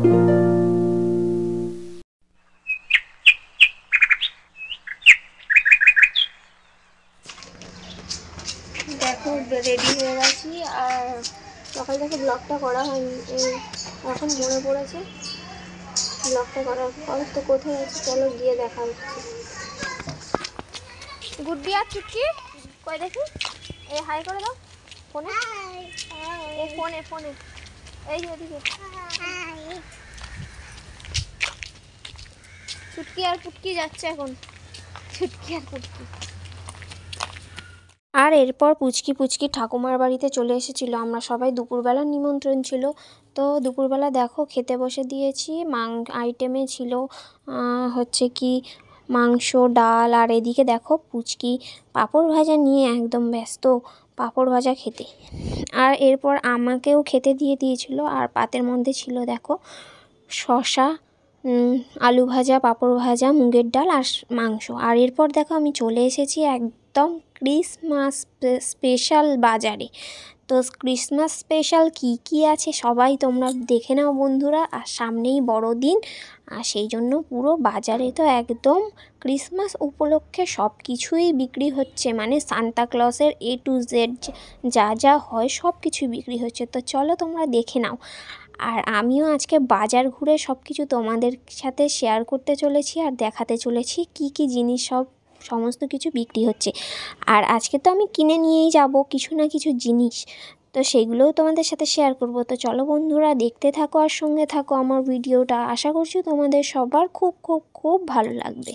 দেখো রেডি হয়ে গেছি, আর সকাল থেকে ব্লগটা করা হয়নি, এখন মনে পড়েছে ব্লগটা করার পর। তো কোথায় আছে চলো গিয়ে দেখা হচ্ছে। গুড্ডি আর চুটকি কই দেখি, এই হাই করে দাও ফোনে, এই ফোনে ফোনে, এই যে এদিকে চুটকি আর পুটকি যাচ্ছে এখন, চুটকি আর পুটকি। আর এরপর পুচকি ঠাকুমার বাড়িতে চলে এসেছিলো। আমরা সবাই দুপুরবেলার নিমন্ত্রণ ছিল, তো দুপুরবেলা দেখো খেতে বসে দিয়েছি। আইটেমে ছিল হচ্ছে কি মাংস, ডাল, আর এদিকে দেখো পুচকি পাঁপড় ভাজা নিয়ে একদম ব্যস্ত, পাঁপড় ভাজা খেতে। আর এরপর আমাকেও খেতে দিয়ে দিয়েছিল, আর পাতের মধ্যে ছিল দেখো শসা, আলু ভাজা, পাঁপড় ভাজা, মুগের ডাল আর মাংস। আর এরপর দেখো আমি চলে এসেছি একদম ক্রিসমাস স্পেশাল বাজারে। তো ক্রিসমাস স্পেশাল কি আছে সবাই তোমরা দেখে নাও বন্ধুরা। আর সামনেই বড়দিন, আর সেই জন্য পুরো বাজারে তো একদম ক্রিসমাস উপলক্ষে সব কিছুই বিক্রি হচ্ছে, মানে সান্তা ক্লসের A to Z যা যা হয় সব কিছুই বিক্রি হচ্ছে। তো চলো তোমরা দেখে নাও। আর আমিও আজকে বাজার ঘুরে সব কিছু তোমাদের সাথে শেয়ার করতে চলেছি আর দেখাতে চলেছি কি জিনিস সমস্ত কিছু বিক্রি হচ্ছে। আর আজকে তো আমি কিনে নিয়েই যাব কিছু না কিছু জিনিস, তো সেগুলোও তোমাদের সাথে শেয়ার করব। তো চলো বন্ধুরা দেখতে থাকো আর সঙ্গে থাকো আমার ভিডিওটা। আশা করছি তোমাদের সবার খুব খুব খুব ভালো লাগবে।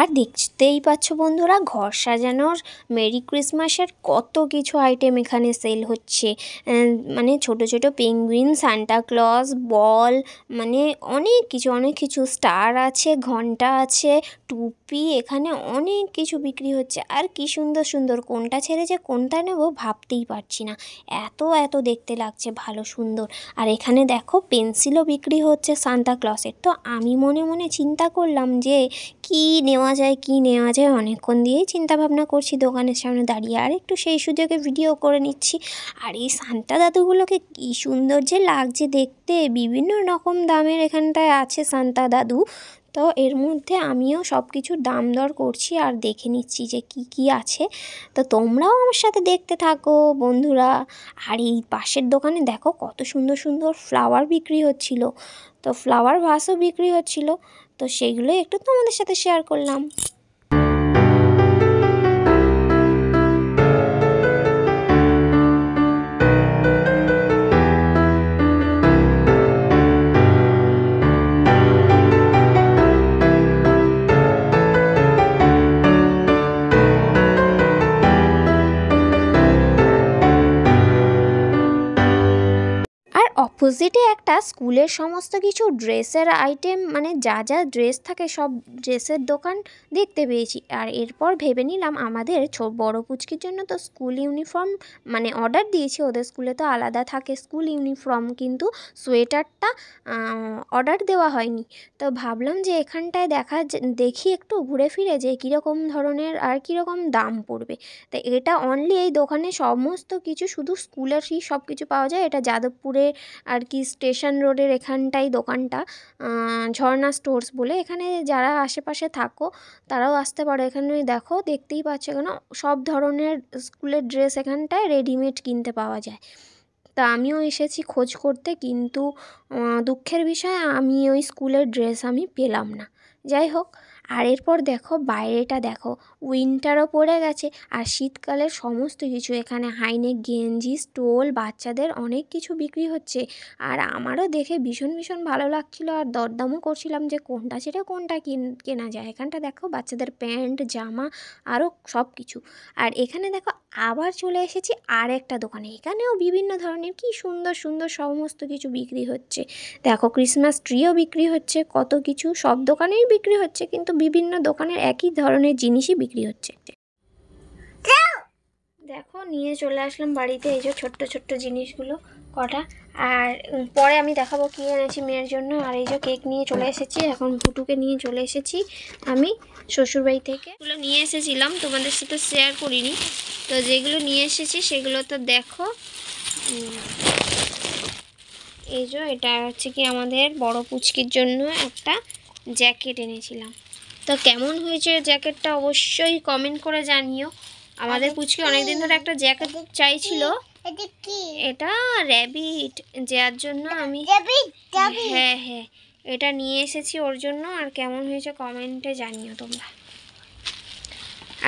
আর দেখতেই পাচ্ছ বন্ধুরা ঘর সাজানোর মেরি ক্রিসমাসের কত কিছু আইটেম এখানে সেল হচ্ছে। মানে ছোট ছোট পেঙ্গুইন, সান্টা ক্লজ, বল, মানে অনেক কিছু স্টার আছে, ঘন্টা আছে, টুপি, এখানে অনেক কিছু বিক্রি হচ্ছে। আর কি সুন্দর সুন্দর, কোনটা ছেড়ে যে কোনটা নেব ভাবতেই পারছি না, এত দেখতে লাগছে ভালো সুন্দর। আর এখানে দেখো পেন্সিলও বিক্রি হচ্ছে সান্তা ক্লসের। তো আমি মনে মনে চিন্তা করলাম যে কি নেওয়া যায় অনেকক্ষণ দিয়েই চিন্তা ভাবনা করছি দোকানের সামনে দাঁড়িয়ে, আর একটু সেই সুযোগে ভিডিও করে নিচ্ছি। আর এই সান্তা দাদুগুলোকে কি সুন্দর যে লাগছে দেখতে, বিভিন্ন রকম দামের এখানটায় আছে সান্তা দাদু। তো এর মধ্যে আমিও সব কিছুর দাম দর করছি আর দেখে নিচ্ছি যে কি আছে। তো তোমরাও আমার সাথে দেখতে থাকো বন্ধুরা। আর এই পাশের দোকানে দেখো কত সুন্দর সুন্দর ফ্লাওয়ার বিক্রি হচ্ছিল, তো ফ্লাওয়ার ভাসও বিক্রি হচ্ছিল। তো সেইগুলোই একটু তোমাদের সাথে শেয়ার করলাম। অপোজিটে একটা স্কুলের সমস্ত কিছু ড্রেসের আইটেম, মানে যা ড্রেস থাকে সব ড্রেসের দোকান দেখতে পেয়েছি। আর এরপর ভেবে নিলাম আমাদের বড় পুচকির জন্য তো স্কুল ইউনিফর্ম মানে অর্ডার দিয়েছি, ওদের স্কুলে তো আলাদা থাকে স্কুল ইউনিফর্ম, কিন্তু সোয়েটারটা অর্ডার দেওয়া হয়নি। তো ভাবলাম যে এখানটায় দেখি একটু ঘুরে ফিরে যে কীরকম ধরনের আর কীরকম দাম পড়বে। তো এটা অনলি এই দোকানে সমস্ত কিছু শুধু স্কুলেরই সব কিছু পাওয়া যায়। এটা যাদবপুরে আর কি স্টেশন রোডের এখানটাই দোকানটা, ঝর্ণা স্টোর্স বলে। এখানে যারা আশেপাশে থাকো তারাও আসতে পারো। এখানে দেখো দেখতেই পাচ্ছ এখানে সব ধরনের স্কুলের ড্রেস এখানটায় রেডিমেড কিনতে পাওয়া যায়। তা আমিও এসেছি খোঁজ করতে, কিন্তু দুঃখের বিষয় আমি ওই স্কুলের ড্রেস আমি পেলাম না। যাই হোক। আর এরপর দেখো বাইরেটা দেখো, উইন্টারও পড়ে গেছে আর শীতকালের সমস্ত কিছু এখানে হাইনেক গেঞ্জি, স্টোল, বাচ্চাদের অনেক কিছু বিক্রি হচ্ছে। আর আমারও দেখে ভীষণ ভীষণ ভালো লাগছিল আর দরদামও করছিলাম যে কোনটা ছেড়ে কোনটা কেনা যায়। এখানটা দেখো বাচ্চাদের প্যান্ট, জামা আরও সব কিছু। আর এখানে দেখো আবার চলে এসেছি আর একটা দোকানে, এখানেও বিভিন্ন ধরনের কি সুন্দর সুন্দর সমস্ত কিছু বিক্রি হচ্ছে। দেখো ক্রিসমাস ট্রিও বিক্রি হচ্ছে, কত কিছু সব দোকানেই বিক্রি হচ্ছে, কিন্তু বিভিন্ন দোকানের একই ধরনের জিনিসই বিক্রি হচ্ছে। দেখো নিয়ে চলে আসলাম বাড়িতে এই যে ছোট্ট ছোট্ট জিনিসগুলো কটা। আর পরে আমি দেখাবো কী এনেছি মেয়ের জন্য। আর এই যে কেক নিয়ে চলে এসেছি, এখন ভুটুকে নিয়ে চলে এসেছি আমি শ্বশুরবাড়ি থেকে। এগুলো নিয়ে এসেছিলাম, তোমাদের সাথে শেয়ার করিনি, তো যেগুলো নিয়ে এসেছি সেগুলো তো দেখো। এই যে এটা হচ্ছে কি আমাদের বড় পুচকির জন্য একটা জ্যাকেট এনেছিলাম। তো কেমন হয়েছে জ্যাকেটটা অবশ্যই কমেন্ট করে জানিও। আমাদের পুচকি অনেকদিন ধরে একটা জ্যাকেট চাইছিল। এটা র্যাবিট, যার জন্য আমি হ্যাঁ হ্যাঁ এটা নিয়ে এসেছি ওর জন্য। আর কেমন হয়েছে কমেন্টে জানিও তোমরা।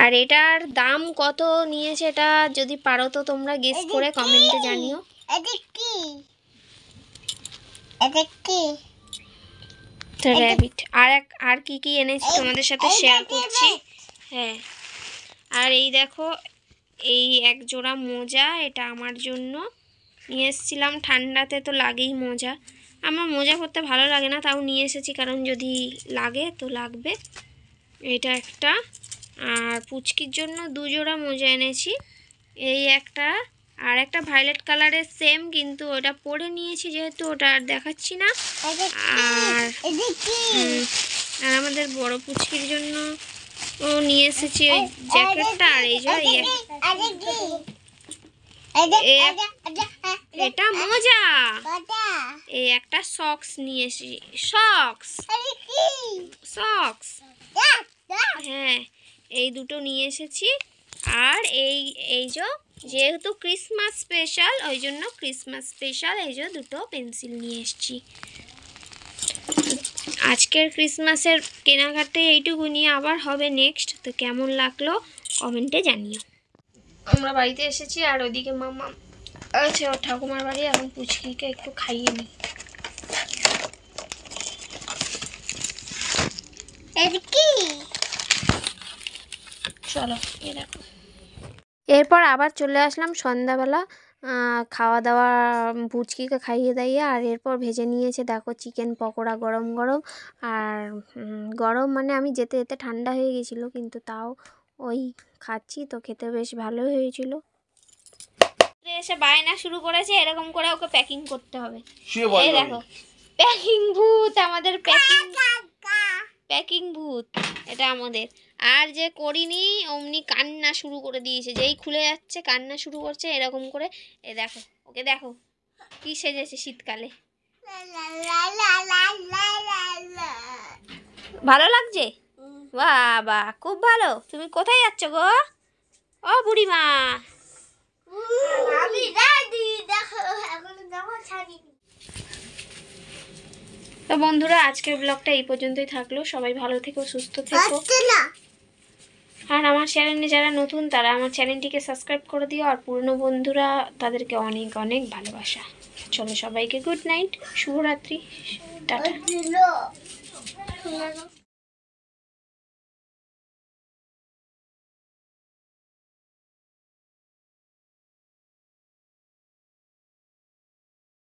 আর এটার দাম কত নিয়েছে এটা যদি পারো তো তোমরা গেস করে কমেন্টে জানিও। তো র্যাবিট আর কি কি এনেছি তোমাদের সাথে শেয়ার করছি। হ্যাঁ আর এই দেখো এই এক জোড়া মোজা, এটা আমার জন্য নিয়ে এসেছিলাম। ঠান্ডাতে তো লাগেই মোজা, আমার মোজা পরতে ভালো লাগে না, তাও নিয়ে এসেছি কারণ যদি লাগে তো লাগবে। এটা একটা। আর পুচকির জন্য 2 জোড়া মোজা এনেছি, এই একটা আর একটা ভায়োলেট কালারের সেম, কিন্তু ওটা পরে নিয়েছি যেহেতু ওটা আর দেখাচ্ছি না। আর আমাদের বড় পুচকির জন্য ও নিয়ে এসেছি ওই জ্যাকেটটা। আর এই যে এটা মোজা, এই একটা সক্স নিয়ে এসেছি, সক্স হ্যাঁ এই দুটো নিয়ে এসেছি। আর এই যেহেতু ক্রিসমাস স্পেশাল ওই জন্য ক্রিসমাস স্পেশাল এই যে দুটো পেন্সিল নিয়ে এসেছি। আজকের ক্রিসমাসের কেনাকাটা এইটুকু নিয়ে, আবার হবে নেক্সট। তো কেমন লাগলো কমেন্টে জানিও। আমরা বাড়িতে এসেছি আর ওইদিকে মামা আছে ওর ঠাকুমার বাড়ি, এখন পুচকিকে একটু খাইয়ে নিই। চলো এ দেখো। এরপর আবার চলে আসলাম সন্ধ্যাবেলা খাওয়া দাওয়া পুচকিকে খাইয়ে দাইয়ে। আর এরপর ভেজে নিয়েছে দেখো চিকেন পকোড়া গরম গরম। আর গরম মানে আমি যেতে যেতে ঠান্ডা হয়ে গেছিলো, কিন্তু তাও ওই খাচ্ছি, তো খেতে বেশ ভালোই হয়েছিল। এসে বায়না শুরু করেছে এরকম করে ওকে প্যাকিং করতে হবে। এই দেখো প্যাকিং ভূত, আমাদের প্যাকিং ভূত এটা আমাদের। আর যে করিনি অমনি কান্না শুরু করে দিয়েছে, যেই খুলে যাচ্ছে কান্না শুরু করছে এরকম করে। এ দেখো ওকে দেখো কি সেজেছে শীতকালে, ভালো লাগছে? বাবা খুব ভালো। তুমি কোথায় যাচ্ছ গো ও বুড়িমা? তো বন্ধুরা আজকের ব্লগটা এই পর্যন্তই থাকলো। সবাই ভালো থেকো, সুস্থ থেকো। আর আমার চ্যানেলে যারা নতুন তারা আমার চ্যানেলটিকে সাবস্ক্রাইব করে দিও। আর পুরনো বন্ধুরা তাদেরকে অনেক অনেক ভালোবাসা। চলো সবাইকে গুড নাইট, শুভরাত্রি, টাটা।